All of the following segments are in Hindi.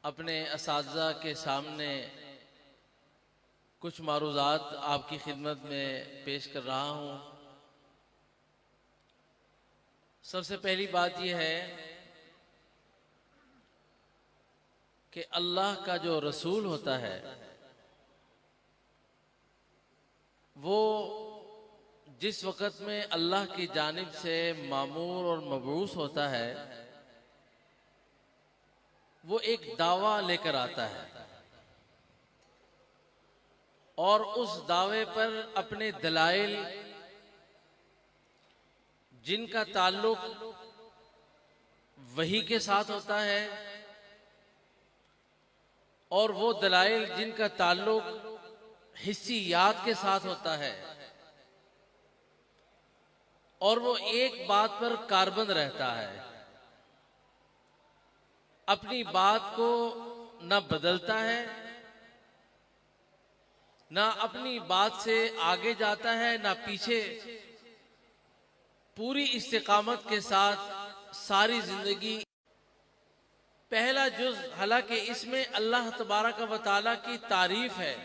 अपने असातिज़ा के सामने कुछ मारूज़ात आपकी खिदमत में पेश कर रहा हूँ। सबसे पहली बात यह है कि अल्लाह का जो रसूल होता है वो जिस वक़्त में अल्लाह की जानिब से मामूर और मबऊस होता है वो एक दावा लेकर आता है और उस दावे पर अपने दलाइल जिनका ताल्लुक वही के साथ होता है और वो दलाइल जिनका ताल्लुक हिस्सियात के साथ होता है और वो एक बात पर कारबंद रहता है, अपनी बात को न बदलता है ना अपनी बात से आगे जाता है ना पीछे, पूरी इस्तिकामत के साथ सारी जिंदगी। पहला जुज़, हालांकि इसमें अल्लाह तबारक व तआला की तारीफ है,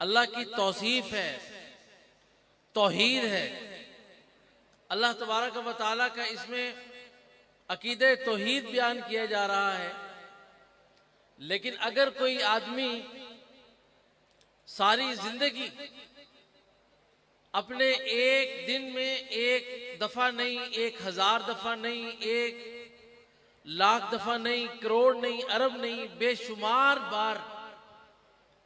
अल्लाह की तौसीफ है, तौहीद है। अल्लाह तबारक व तआला का इसमें अकीदे तौहीद बयान किया जा रहा है। लेकिन अगर कोई आदमी सारी जिंदगी अपने एक दिन में एक दफा नहीं, 1000 दफा नहीं, 1,00,000 दफा नहीं, करोड़ नहीं, अरब नहीं, बेशुमार बार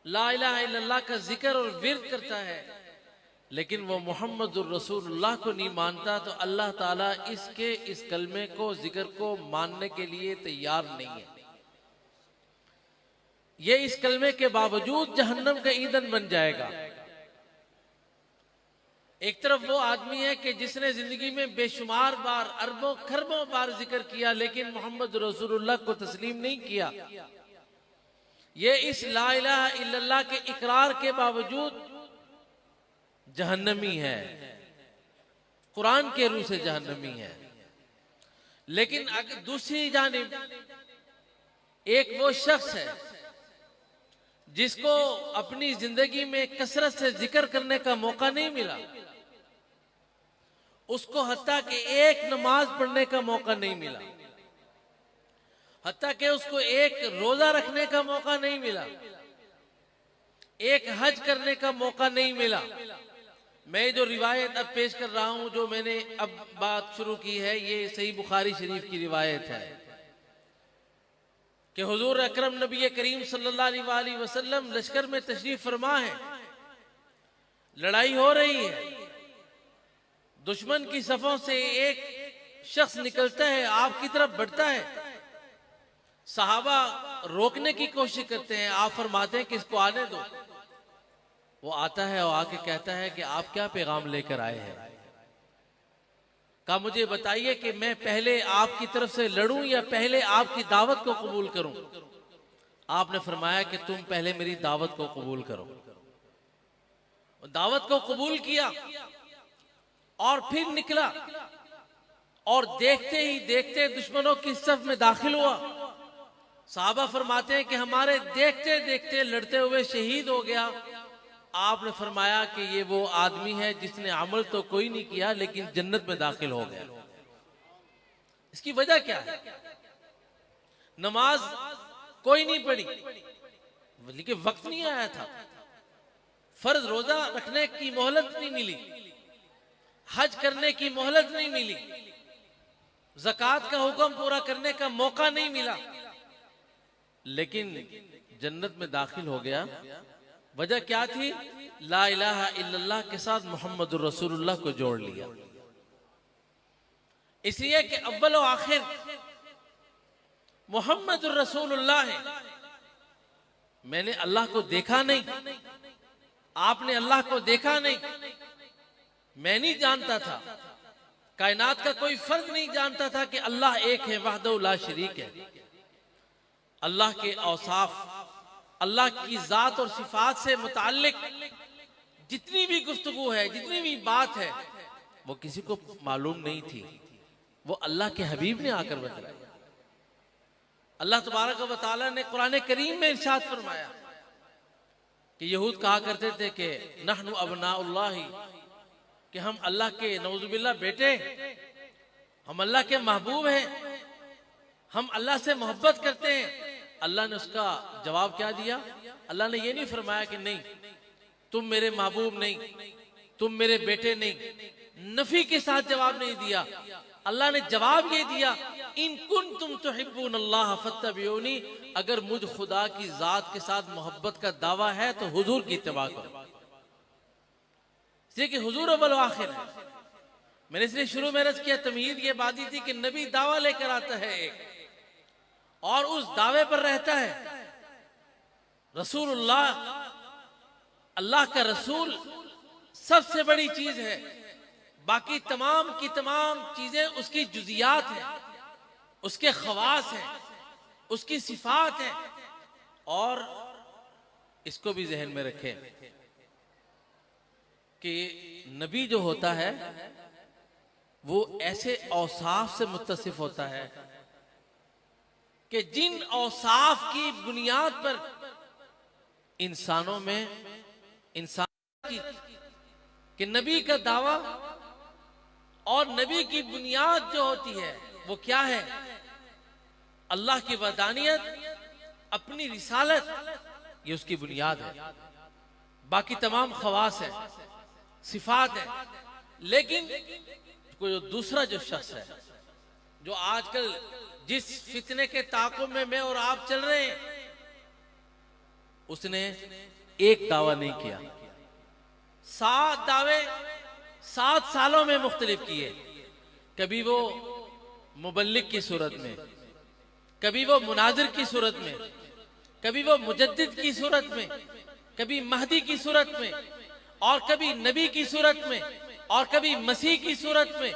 ला इलाहा इल्लल्लाह का जिक्र और विर्द करता है लेकिन वो मोहम्मदुर रसूलुल्लाह को नहीं मानता, तो अल्लाह ताला इसके इस कलमे को, जिक्र को मानने के लिए तैयार नहीं है। ये इस कलमे के बावजूद जहन्नम का ईंधन बन जाएगा। एक तरफ वो आदमी है कि जिसने जिंदगी में बेशुमार बार, अरबों खरबों बार जिक्र किया लेकिन मोहम्मद रसूलुल्लाह को तस्लीम नहीं किया। ये इस ला इलाहा इल्लल्लाह के इकरार के बावजूद जहन्नमी है, कुरान के रूह से जहन्नमी है। लेकिन अगर दूसरी जानिब एक वो शख्स है जिसको अपनी जिंदगी में कसरत से जिक्र करने का मौका नहीं मिला, उसको हत्ता कि एक नमाज पढ़ने का मौका नहीं मिला, हत्ता कि उसको एक रोजा रखने का मौका नहीं मिला, एक हज करने का मौका नहीं मिला। मैं जो रिवायत अब पेश कर रहा हूं, जो मैंने अब बात शुरू की है, ये सही बुखारी शरीफ की रिवायत है कि हुजूर अकरम नबी करीम सल्लल्लाहु अलैहि वसल्लम लश्कर में तशरीफ फरमा है, लड़ाई हो रही है, दुश्मन की सफों से एक शख्स निकलता है, आपकी तरफ बढ़ता है, सहाबा रोकने की कोशिश करते हैं, आप फरमाते हैं कि इसको आने दो। वो आता है और आके कहता है कि आप क्या पैगाम लेकर आए हैं। कहा मुझे बताइए कि मैं पहले आपकी तरफ से लड़ूं या पहले आपकी दावत को कबूल करूं। आपने फरमाया कि तुम पहले मेरी दावत को कबूल करो। दावत को कबूल किया और फिर निकला और देखते ही देखते दुश्मनों की सफ में दाखिल हुआ। साहबा फरमाते हैं कि हमारे देखते देखते लड़ते हुए शहीद हो गया। आपने फरमाया कि ये वो आदमी है जिसने अमल तो कोई नहीं किया लेकिन जन्नत में दाखिल हो गया। इसकी वजह क्या है? नमाज कोई नहीं पढ़ी लेकिन वक्त नहीं आया था, फर्ज रोजा रखने की मोहलत नहीं मिली, हज करने की मोहलत नहीं मिली, ज़कात का हुक्म पूरा करने का मौका नहीं मिला, लेकिन जन्नत में दाखिल हो गया। वजह क्या थी? ला इलाहा इल्लल्लाह के साथ मोहम्मदुर रसूलुल्लाह को जोड़ लिया। इसलिए कि अव्वल और आखिर मोहम्मदुर रसूलुल्लाह है। मैंने अल्लाह को देखा नहीं, आपने अल्लाह को देखा नहीं, मैं नहीं जानता था, कायनात का कोई फर्द नहीं जानता था कि अल्लाह एक है, वहदहू ला शरीक है। अल्लाह के औसाफ, अल्लाह की जात और सिफात से मुताल्लिक जितनी भी गुफ्तगू है, जितनी भी बात है, वो किसी को मालूम नहीं थी, वो अल्लाह के हबीब ने आकर बताया। अल्लाह तबारक व तआला ने कुरान करीम में इरशाद फरमाया कि यहूद कहा करते थे कि नहनु अबनाउल्लाही, कि हम अल्लाह के नऊजुबिल्लाह बेटे, हम अल्लाह के महबूब हैं, हम अल्लाह से मोहब्बत करते हैं। अल्लाह ने उसका जवाब क्या दिया? अल्लाह ने ये नहीं फरमाया कि नहीं तुम मेरे महबूब नहीं, तुम मेरे बेटे नहीं, नफी के साथ जवाब नहीं दिया। अल्लाह ने जवाब ये दिया, इन कुंतुम तुहिब्बूनल्लाह फत्तबिऊनी, अगर मुझ खुदा की जात के साथ मोहब्बत का दावा है तो हुजूर की इत्तिबा करो। इसलिए कि हुजूर अव्वल व आखिर है। मैंने इसलिए शुरू में अर्ज किया, तमहीद ये बात थी कि नबी दावा लेकर आता है एक, और उस दावे पर रहता है। रसूलुल्लाह, अल्लाह का रसूल सबसे बड़ी चीज है, बाकी तमाम की तमाम चीजें उसकी जुजियात हैं, उसके खवास हैं, उसकी सिफात हैं। और इसको भी जहन में रखें कि नबी जो होता है वो ऐसे औसाफ से मुत्तसिफ होता है कि जिन औसाफ की बुनियाद पर इंसानों में इंसान की कि नबी का दावा और नबी की बुनियाद जो होती है वो क्या है? अल्लाह की वहदानियत, अपनी रिसालत, ये उसकी बुनियाद है। बाकी तमाम खवास है, सिफात है। लेकिन कोई जो दूसरा जो शख्स है, जो आजकल जिस फितने के ताक़ुब में मैं और आप चल रहे हैं, उसने एक दावा नहीं किया, 7 दावे 7 सालों में मुख्तलिफ किए। कभी वो मुबल्लिग की सूरत में, कभी वो मुनाजिर की सूरत में, कभी वो मुजद्दिद की सूरत में, कभी महदी की सूरत में, और कभी नबी की सूरत में, और कभी मसीह की सूरत में,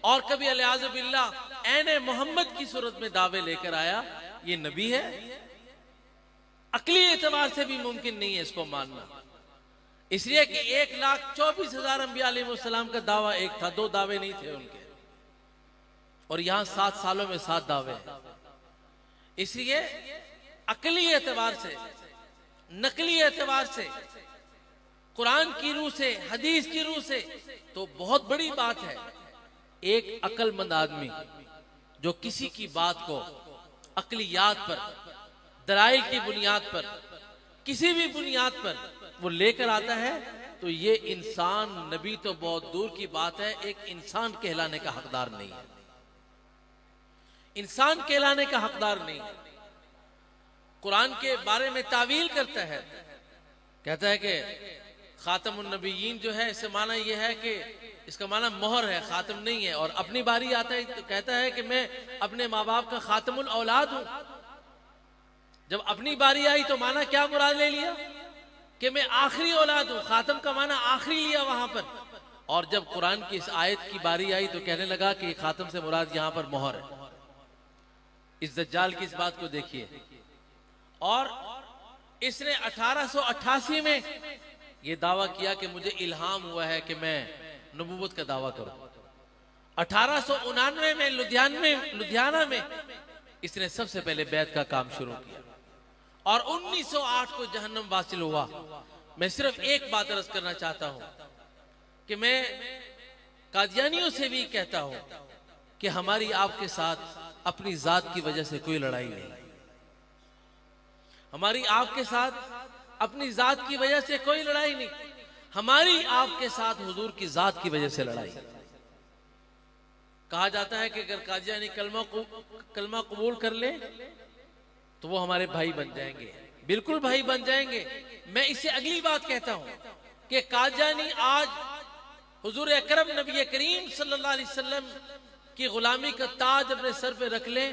और कभी अलियाज़ु बिल्लाह ऐने मोहम्मद की सूरत में दावे लेकर आया। ये नबी है? अकली एतबार से भी मुमकिन नहीं है इसको मानना। इसलिए कि 1,24,000 अंबिया अलैहिमुस्सलाम का दावा एक था, 2 दावे नहीं थे उनके, और यहां 7 सालों में 7 दावे हैं। इसलिए अकली एतबार से, नकली एतबार से, कुरान की रूह से, हदीस की रूह से तो बहुत बड़ी बात है। एक अक्लमंद आदमी जो किसी की बात को अकलियात पर, दलाइल की बुनियाद पर, किसी भी बुनियाद पर वो लेकर आता है, तो ये इंसान, नबी तो बहुत दूर की बात है, एक इंसान कहलाने का हकदार नहीं है। इंसान कहलाने का हकदार नहीं है। कुरान के बारे में तावील करता है, कहता है कि खातमुन नबीयीन जो है, इससे माना यह है कि इसका माना मोहर है, खातम नहीं है। और अपनी बारी आता है तो कहता है कि मैं अपने माँ बाप का खातमुल औलाद हूं। जब अपनी बारी आई तो माना क्या मुराद ले लिया कि मैं आखिरी औलाद हूं, खातम का माना आखिरी लिया वहां पर। और जब कुरान की इस आयत की बारी आई तो कहने लगा कि खातम से मुराद यहां पर मोहर है। इस दज्जाल की इस बात को देखिए। और इसने 1888 में यह दावा किया कि मुझे इल्हाम हुआ है कि मैं नबूवत का दावा करूं। 1899 में लुधियाना में इसने सबसे पहले बैत का काम शुरू किया, और 1908 को जहन्नम वासिल हुआ। मैं सिर्फ एक बात अर्ज करना चाहता हूं कि मैं कादियानियों से भी कहता हूं कि हमारी आपके साथ अपनी जात की वजह से कोई लड़ाई नहीं, हमारी आपके साथ अपनी जात की वजह से कोई लड़ाई नहीं, हमारी आपके साथ हुजूर की जात की वजह से लड़ाई। कहा जाता है कि अगर कादियानी कलमा कबूल कर ले तो वो हमारे भाई बन जाएंगे। बिल्कुल भाई बन जाएंगे। मैं इससे अगली बात कहता हूं कि कादियानी आज हुजूर अकरम नबी करीम सल्लल्लाहु अलैहि वसल्लम की गुलामी का ताज अपने सर पे रख ले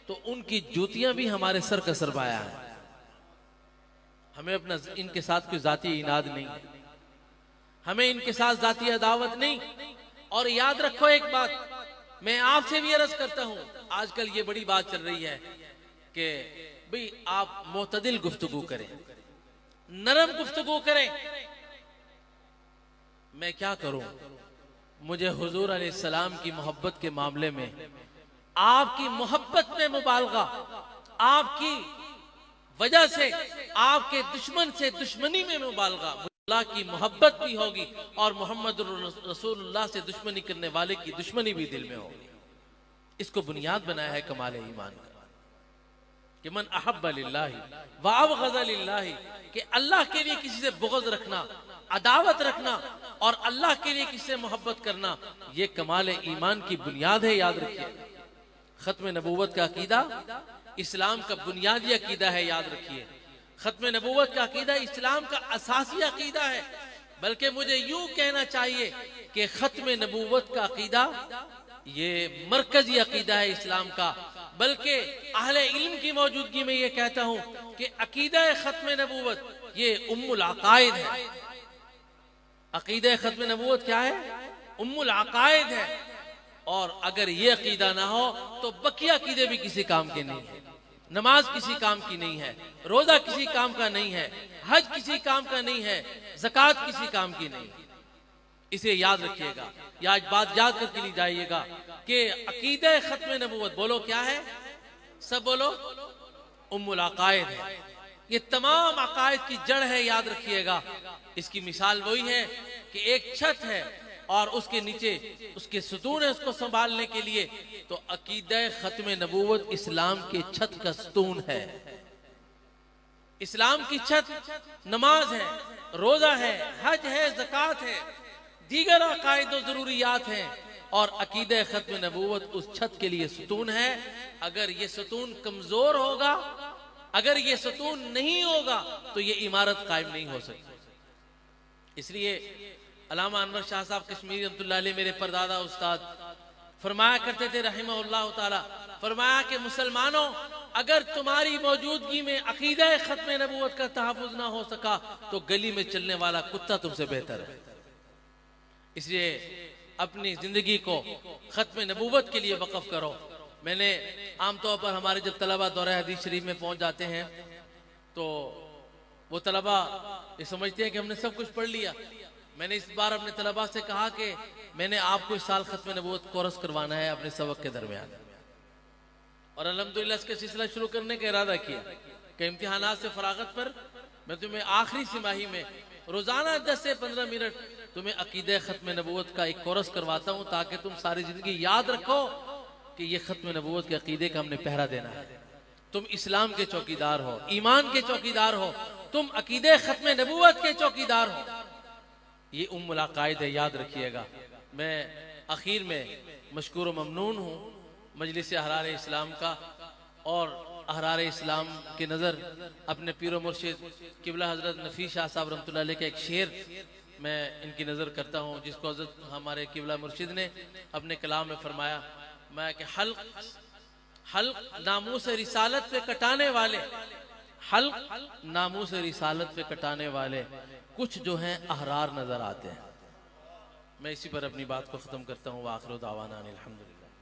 तो उनकी जूतियां भी हमारे सर का सरमाया है। हमें अपना इनके साथ कोई जाती इनाद नहीं, हमें इनके साथ जाती अदावत नहीं। और याद रखो एक बात, मैं आपसे भी अर्ज करता हूं, आजकल ये बड़ी बात चल रही है कि भाई आप मोतदिल गुफ्तगू करें, नरम गुफ्तगू करें। मैं क्या करूं, मुझे हुजूर अलैहिस्सलाम की मोहब्बत के मामले में, आपकी मोहब्बत में मुबालगा, आपकी वजह से आपके दुश्मन से दुश्मनी में मुबालगा, अल्लाह की मोहब्बत भी होगी और मोहम्मद रसूलुल्लाह से दुश्मनी करने वाले की दुश्मनी भी दिल में होगी। इसको बुनियाद बनाया है कमाल ईमान का कि मन अहब्ब लिल्लाहि व अबग़ज़ लिल्लाहि, कि अल्लाह के लिए किसी से बुग़्ज़ रखना, अदावत रखना और अल्लाह के लिए किसी से मोहब्बत करना, ये कमाल ईमान की बुनियाद है। याद रखिए, खत्म नबूवत का अकीदा इस्लाम का बुनियादी अकीदा है। याद रखिए, खत्म नबूवत का अकीदा इस्लाम का असासी अकीदा है। बल्कि मुझे यूं कहना चाहिए कि खत्म नबूवत का अकीदा ये मरकजी अकीदा है इस्लाम का। बल्कि अहले इल्म की मौजूदगी में ये कहता हूं कि अकीदा खत्म नबूवत ये उम्मुल अकायद है। अकीदा खत्म नबूवत क्या है? उम्मुल अकायद है। और अगर ये अकीदा ना हो तो बकिया अकीदे भी किसी काम के नहीं है। नमाज किसी काम की नहीं है, रोजा किसी काम का नहीं है, हज किसी काम का नहीं है, ज़कात किसी काम की नहीं है। इसे याद रखिएगा, या आज बात याद करके ली जाइएगा कि अकीदा खत्म नबूवत बोलो क्या है? सब बोलो, उम्मुल अकायद है। ये तमाम अकायद की जड़ है। याद रखिएगा, इसकी मिसाल वही है कि एक छत है और उसके नीचे उसके सतून है उसको संभालने के लिए। तो अकीदा खत्म नबूवत इस्लाम के छत का सतून है। इस्लाम की छत नमाज है, रोजा है, हज है, ज़कात है, दीगर अकायद और जरूरियात हैं। और अकीदा खत्म नबूवत उस छत के लिए सतून है। अगर ये सतून कमजोर होगा, अगर ये सतून नहीं होगा तो ये इमारत कायम नहीं हो सकती। इसलिए अल्लामा अनवर शाह साहब कश्मीरी रहमतुल्लाह अलैह, मेरे परदादा उस्ताद, फरमाया करते थे रहमहुल्लाह ताला, फरमाया कि मुसलमानों, अगर तुम्हारी मौजूदगी में अकीदा खत्म नबूवत का तहफ़्फ़ुज़ ना हो सका तो गली में चलने वाला कुत्ता तुमसे बेहतर है। इसलिए अपनी जिंदगी को खत्म नबूवत के लिए वक़फ़ करो। मैंने आमतौर पर हमारे जब तलबा दौरा हदीस शरीफ में पहुंच जाते हैं तो वो तलबा ये समझते हैं कि हमने सब कुछ पढ़ लिया। मैंने इस बार अपने तलबा से कहा कि मैंने आपको इस साल खत्म नबूवत कोर्स करवाना है अपने सबक के दरमियान, और अल्हम्दुलिल्लाह इसका सिलसिला शुरू करने का इरादा किया कि इम्तिहानात से फरागत पर मैं तुम्हें आखिरी तिमाही में रोजाना 10 से 15 मिनट तुम्हें अकीदा खत्म नबूवत का एक कोर्स करवाता हूँ, ताकि तुम सारी जिंदगी याद रखो कि ये खत्म नबूवत के अकीदे का हमने पहरा देना है। तुम इस्लाम के चौकीदार हो, ईमान के चौकीदार हो, तुम अकीदे खत्म नबूवत के चौकीदार हो। ये उम्मुल अकायद है, याद रखिएगा। मैं आखिर में मशकूर ममनून हूँ मजलिस अहरार इस्लाम का, और अहरार इस्लाम की नज़र अपने पीरो मुर्शिद किबला हज़रत नफ़ीस शाह साहब रहमतुल्लाह अलैह का एक शेर मैं इनकी नज़र करता हूँ, जिसको हज़रत हमारे किबला मुर्शिद ने अपने कलाम में फरमाया, मैं कि हल्क नामूस रिसालत पे कटाने वाले, हल्क नामूस रिसालत पे कटाने वाले कुछ जो हैं अहरार नजर आते हैं। मैं इसी पर अपनी बात को खत्म करता हूँ। वाखिर दावाना अनिल हम्दुलिल्लाह।